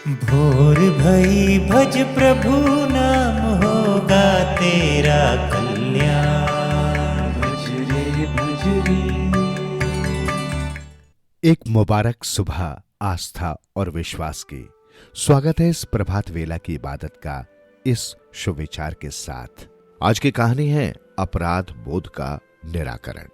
भोर भई भज प्रभु नाम होगा तेरा कल्याण। भज रे भज रे। एक मुबारक सुबह आस्था और विश्वास की। स्वागत है इस प्रभात वेला की इबादत का इस शुभ विचार के साथ। आज की कहानी है अपराध बोध का निराकरण।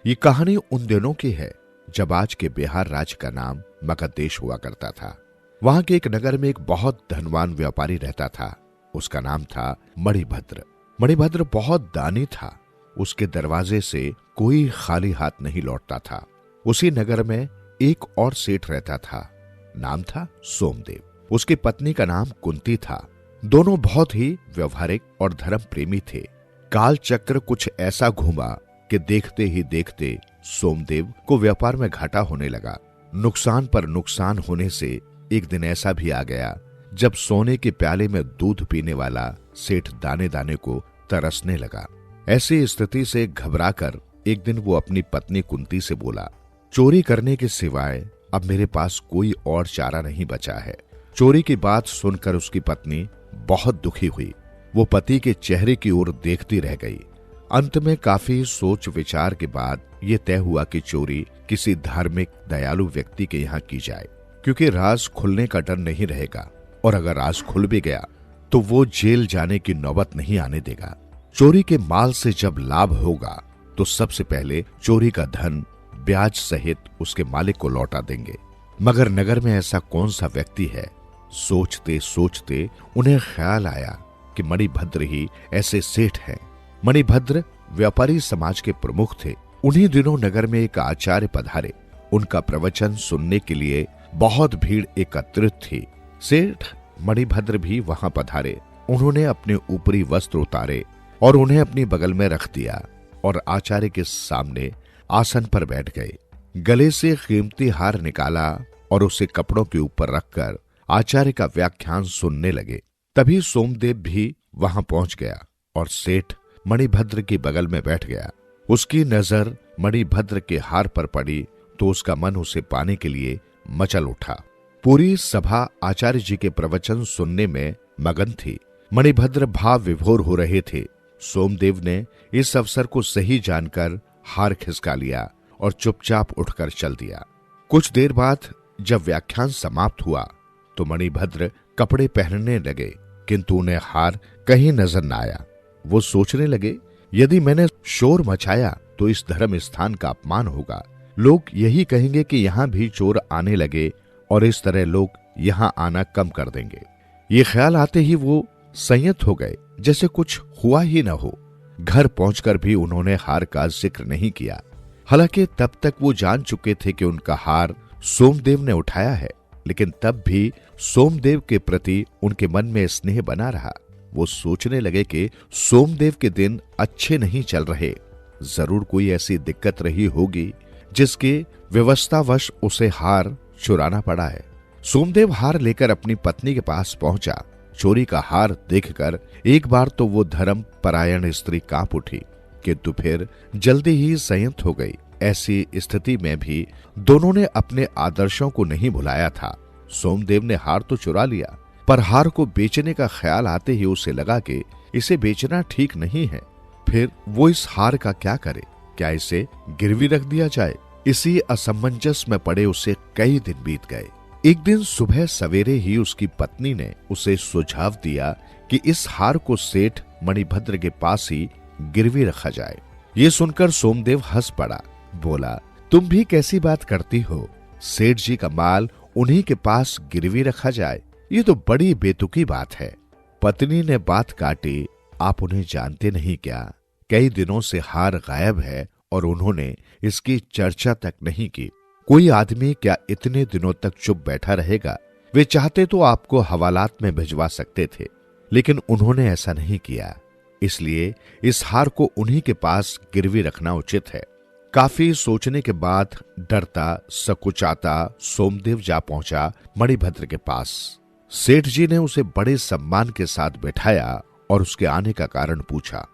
ये कहानी उन दिनों की है जब आज के बिहार राज्य का नाम मगध देश हुआ करता था। वहां के एक नगर में एक बहुत धनवान व्यापारी रहता था। उसका नाम था मणिभद्र। मणिभद्र बहुत दानी था। उसके दरवाजे से कोई खाली हाथ नहीं लौटता था। उसी नगर में एक और सेठ रहता था। नाम था सोमदेव। उसकी पत्नी का नाम कुंती था। दोनों बहुत ही व्यवहारिक और धर्म प्रेमी थे। काल चक्र कुछ ऐसा घूमा कि देखते ही देखते सोमदेव को व्यापार में घाटा होने लगा। नुकसान पर नुकसान होने से एक दिन ऐसा भी आ गया जब सोने के प्याले में दूध पीने वाला सेठ दाने दाने को तरसने लगा। ऐसी स्थिति से घबराकर एक दिन वो अपनी पत्नी कुंती से बोला, चोरी करने के सिवाय अब मेरे पास कोई और चारा नहीं बचा है। चोरी की बात सुनकर उसकी पत्नी बहुत दुखी हुई। वो पति के चेहरे की ओर देखती रह गई। अंत में काफी सोच विचार के बाद ये तय हुआ कि चोरी किसी धार्मिक दयालु व्यक्ति के यहाँ की जाए, क्योंकि राज खुलने का डर नहीं रहेगा और अगर राज खुल भी गया तो वो जेल जाने की नौबत नहीं आने देगा। चोरी के माल से जब लाभ होगा तो सबसे पहले चोरी का धन ब्याज सहित उसके मालिक को लौटा देंगे। मगर नगर में ऐसा कौन सा व्यक्ति है? सोचते सोचते उन्हें ख्याल आया कि मणिभद्र ही ऐसे सेठ हैं। मणिभद्र व्यापारी समाज के प्रमुख थे। उन्हीं दिनों नगर में एक आचार्य पधारे। उनका प्रवचन सुनने के लिए बहुत भीड़ एकत्रित थी। सेठ मणिभद्र भी वहां पधारे। उन्होंने अपने ऊपरी वस्त्र उतारे और उन्हें अपनी बगल में रख दिया और आचार्य के सामने आसन पर बैठ गए। गले से कीमती हार निकाला और उसे कपड़ों के ऊपर रखकर आचार्य का व्याख्यान सुनने लगे। तभी सोमदेव भी वहां पहुंच गया और सेठ मणिभद्र के बगल में बैठ गया। उसकी नजर मणिभद्र के हार पर पड़ी तो उसका मन उसे पाने के लिए मचल उठा। पूरी सभा आचार्य जी के प्रवचन सुनने में मगन थी। मणिभद्र भाव विभोर हो रहे थे। सोमदेव ने इस अवसर को सही जानकर हार खिसका लिया और चुपचाप उठकर चल दिया। कुछ देर बाद जब व्याख्यान समाप्त हुआ तो मणिभद्र कपड़े पहनने लगे, किंतु उन्हें हार कहीं नजर न आया। वो सोचने लगे, यदि मैंने शोर मचाया तो इस धर्म स्थान का अपमान होगा। लोग यही कहेंगे कि यहाँ भी चोर आने लगे और इस तरह लोग यहाँ आना कम कर देंगे। ये ख्याल आते ही वो संयत हो गए, जैसे कुछ हुआ ही न हो। घर पहुंचकर भी उन्होंने हार का जिक्र नहीं किया। हालांकि तब तक वो जान चुके थे कि उनका हार सोमदेव ने उठाया है, लेकिन तब भी सोमदेव के प्रति उनके मन में स्नेह बना रहा। वो सोचने लगे कि सोमदेव के दिन अच्छे नहीं चल रहे। जरूर कोई ऐसी दिक्कत रही होगी जिसके व्यवस्थावश उसे हार चुराना पड़ा है। सोमदेव हार लेकर अपनी पत्नी के पास पहुंचा। चोरी का हार देखकर एक बार तो वो धर्म परायण स्त्री कांप उठी, किंतु फिर जल्दी ही संयत हो गई। ऐसी स्थिति में भी दोनों ने अपने आदर्शों को नहीं भुलाया था। सोमदेव ने हार तो चुरा लिया, पर हार को बेचने का ख्याल आते ही उसे लगा कि इसे बेचना ठीक नहीं है। फिर वो इस हार का क्या करे? क्या इसे गिरवी रख दिया जाए? इसी असमंजस में पड़े उसे कई दिन बीत गए। एक दिन सुबह सवेरे ही उसकी पत्नी ने उसे सुझाव दिया कि इस हार को सेठ मणिभद्र के पास ही गिरवी रखा जाए। ये सुनकर सोमदेव हंस पड़ा। बोला, तुम भी कैसी बात करती हो? सेठ जी का माल उन्हीं के पास गिरवी रखा जाए, ये तो बड़ी बेतुकी बात है। पत्नी ने बात काटी, आप उन्हें जानते नहीं क्या? कई दिनों से हार गायब है और उन्होंने इसकी चर्चा तक नहीं की। कोई आदमी क्या इतने दिनों तक चुप बैठा रहेगा? वे चाहते तो आपको हवालात में भिजवा सकते थे, लेकिन उन्होंने ऐसा नहीं किया। इसलिए इस हार को उन्हीं के पास गिरवी रखना उचित है। काफी सोचने के बाद डरता सकुचाता सोमदेव जा पहुंचा मणिभद्र के पास। सेठ जी ने उसे बड़े सम्मान के साथ बैठाया और उसके आने का कारण पूछा।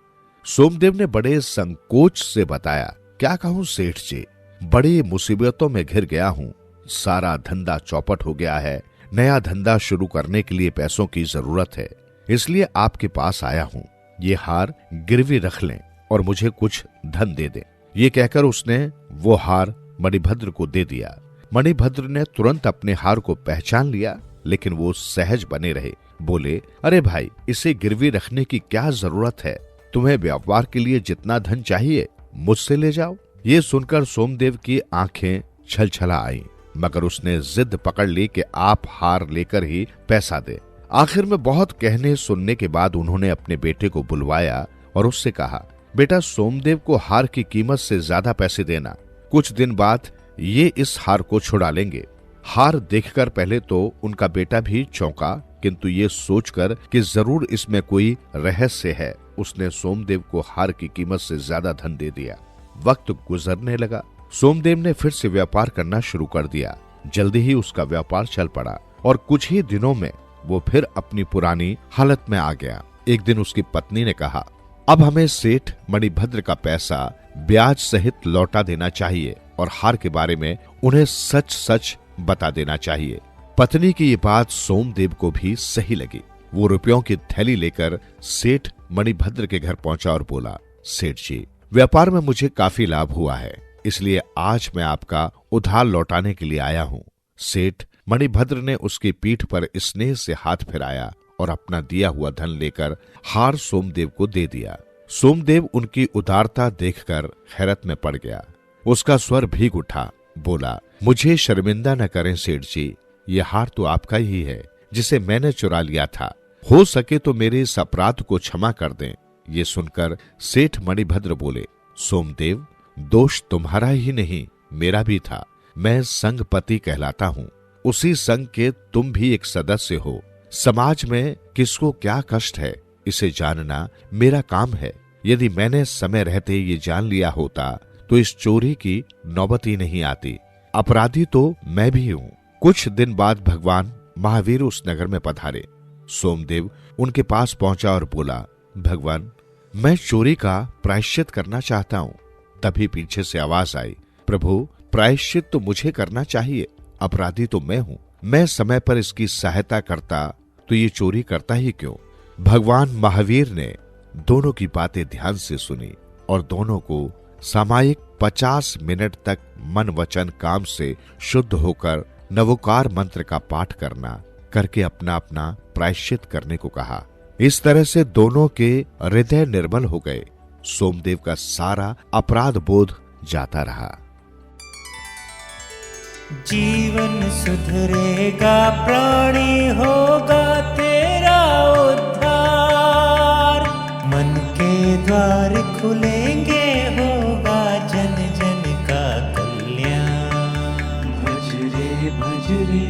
सोमदेव ने बड़े संकोच से बताया, क्या कहूं सेठ जी, बड़ी मुसीबतों में घिर गया हूं। सारा धंधा चौपट हो गया है। नया धंधा शुरू करने के लिए पैसों की जरूरत है, इसलिए आपके पास आया हूँ। ये हार गिरवी रख लें और मुझे कुछ धन दे दें। ये कहकर उसने वो हार मणिभद्र को दे दिया। मणिभद्र ने तुरंत अपने हार को पहचान लिया, लेकिन वो सहज बने रहे। बोले, अरे भाई, इसे गिरवी रखने की क्या जरूरत है? तुम्हें व्यापार के लिए जितना धन चाहिए मुझसे ले जाओ। ये सुनकर सोमदेव की आंखें छलछला आईं, मगर उसने जिद पकड़ ली कि आप हार लेकर ही पैसा दे। आखिर में बहुत कहने सुनने के बाद उन्होंने अपने बेटे को बुलवाया और उससे कहा, बेटा, सोमदेव को हार की कीमत से ज्यादा पैसे देना। कुछ दिन बाद ये इस हार को छुड़ा लेंगे। हार देखकर पहले तो उनका बेटा भी चौंका, किंतु ये सोचकर कि जरूर इसमें कोई रहस्य है, उसने सोमदेव को हार की कीमत से ज्यादा धन दे दिया। वक्त गुजरने लगा। सोमदेव ने फिर से व्यापार करना शुरू कर दिया। जल्दी ही उसका व्यापार चल पड़ा और कुछ ही दिनों में वो फिर अपनी पुरानी हालत में आ गया। एक दिन उसकी पत्नी ने कहा, अब हमें सेठ मणिभद्र का पैसा ब्याज सहित लौटा देना चाहिए और हार के बारे में उन्हें सच सच बता देना चाहिए। पत्नी की ये बात सोमदेव को भी सही लगी। वो रुपयों की थैली लेकर सेठ मणिभद्र के घर पहुंचा और बोला, सेठ जी, व्यापार में मुझे काफी लाभ हुआ है, इसलिए आज मैं आपका उधार लौटाने के लिए आया हूँ। सेठ मणिभद्र ने उसकी पीठ पर स्नेह से हाथ फिराया और अपना दिया हुआ धन लेकर हार सोमदेव को दे दिया। सोमदेव उनकी उदारता देखकर हैरत में पड़ गया। उसका स्वर भीग उठा। बोला, मुझे शर्मिंदा न करें सेठ जी, ये हार तो आपका ही है, जिसे मैंने चुरा लिया था। हो सके तो मेरे इस अपराध को क्षमा कर दें। ये सुनकर सेठ मणिभद्र बोले, सोमदेव, दोष तुम्हारा ही नहीं, मेरा भी था। मैं संघपति कहलाता हूँ। उसी संघ के तुम भी एक सदस्य हो। समाज में किसको क्या कष्ट है, इसे जानना मेरा काम है। यदि मैंने समय रहते ये जान लिया होता तो इस चोरी की नौबत ही नहीं आती। अपराधी तो मैं भी हूँ। कुछ दिन बाद भगवान महावीर उस नगर में पधारे। सोमदेव उनके पास पहुंचा और बोला, भगवान, मैं चोरी का प्रायश्चित करना चाहता हूँ। तभी पीछे से आवाज आई, प्रभु, प्रायश्चित तो मुझे करना चाहिए, अपराधी तो मैं हूँ। मैं समय पर इसकी सहायता करता तो ये चोरी करता ही क्यों? भगवान महावीर ने दोनों की बातें ध्यान से सुनी और दोनों को सामायिक 50 मिनट तक मन वचन काम से शुद्ध होकर नवोकार मंत्र का पाठ करके अपना अपना प्रायश्चित करने को कहा। इस तरह से दोनों के हृदय निर्मल हो गए। सोमदेव का सारा अपराध बोध जाता रहा। जीवन सुधरेगा, प्राणी होगा तेरा उद्धार। मन के द्वार खुलेंगे, होगा जन जन का कल्याण। भज रे भज रे